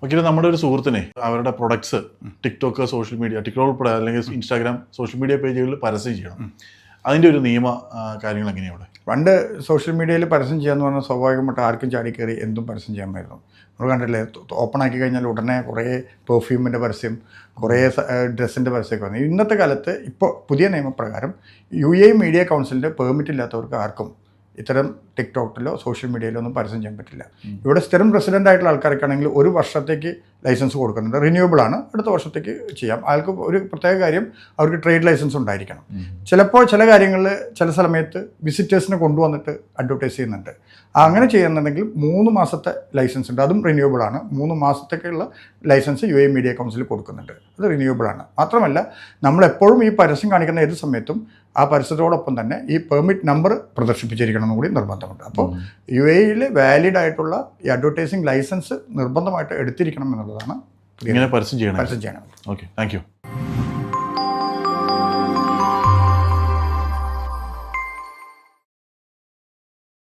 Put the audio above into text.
Okay, നമ്മുടെ ഒരു സുഹൃത്തിനെ അവരുടെ products TikTok, social media, TikTok ഉൾപ്പെടെ അല്ലെങ്കിൽ ഇൻസ്റ്റാഗ്രാം സോഷ്യൽ മീഡിയ പേജുകളിൽ പരസ്യം ചെയ്യണം. അതിൻ്റെ ഒരു നിയമ കാര്യങ്ങൾ എങ്ങനെയാണ് അവിടെ? പണ്ട് സോഷ്യൽ മീഡിയയിൽ പരസ്യം ചെയ്യാന്ന് പറഞ്ഞാൽ സ്വാഭാവികമായിട്ട് ആർക്കും ചാടി കയറി എന്തും പരസ്യം ചെയ്യാമായിരുന്നു. നമ്മൾ കണ്ടില്ലേ, ഓപ്പൺ ആക്കി കഴിഞ്ഞാൽ ഉടനെ കുറേ പെർഫ്യൂമിൻ്റെ പരസ്യം, കുറേ ഡ്രസ്സിൻ്റെ പരസ്യമൊക്കെ വന്നു. ഇന്നത്തെ കാലത്ത് ഇപ്പോൾ പുതിയ നിയമപ്രകാരം UAE മീഡിയ കൗൺസിലിൻ്റെ പെർമിറ്റ് ഇല്ലാത്തവർക്ക് ആർക്കും ഇത്തരം ടിക്ടോക്കിലോ സോഷ്യൽ മീഡിയയിലോ ഒന്നും പരസ്യം ചെയ്യാൻ പറ്റില്ല. ഇവിടെ സ്ഥിരം റെസിഡൻ്റ് ആയിട്ടുള്ള ആൾക്കാർക്കാണെങ്കിൽ 1 വർഷത്തേക്ക് ലൈസൻസ് കൊടുക്കുന്നുണ്ട്. റിന്യൂവബിൾ ആണ്, അടുത്ത വർഷത്തേക്ക് ചെയ്യാം. ആൾക്ക് ഒരു പ്രത്യേക കാര്യം, അവർക്ക് ട്രേഡ് ലൈസൻസ് ഉണ്ടായിരിക്കണം. ചിലപ്പോൾ ചില കാര്യങ്ങളിൽ ചില സമയത്ത് വിസിറ്റേഴ്സിനെ കൊണ്ടുവന്നിട്ട് അഡ്വർടൈസ് ചെയ്യുന്നുണ്ട്. അങ്ങനെ ചെയ്യുന്നുണ്ടെങ്കിൽ 3 മാസത്തെ ലൈസൻസ് ഉണ്ട്, അതും റിന്യൂവബിൾ ആണ്. 3 മാസത്തേക്കുള്ള ലൈസൻസ് UAE മീഡിയ കൗൺസിൽ കൊടുക്കുന്നുണ്ട്, അത് റിന്യൂവബിൾ ആണ്. മാത്രമല്ല, നമ്മളെപ്പോഴും ഈ പരസ്യം കാണിക്കുന്ന ഏത് സമയത്തും ആ പരസ്യത്തോടൊപ്പം തന്നെ ഈ പെർമിറ്റ് നമ്പർ പ്രദർശിപ്പിച്ചിരിക്കണം എന്നും കൂടി നിർബന്ധമുണ്ട്. അപ്പോൾ UAEയിൽ വാലിഡ് ആയിട്ടുള്ള ഈ അഡ്വർടൈസിങ് ലൈസൻസ് നിർബന്ധമായിട്ട് എടുത്തിരിക്കണം എന്നുള്ളതാണ്. ഇങ്ങനെ പരസ്യം ചെയ്യണം. പരസ്യം ചെയ്യണം. Okay, thank you.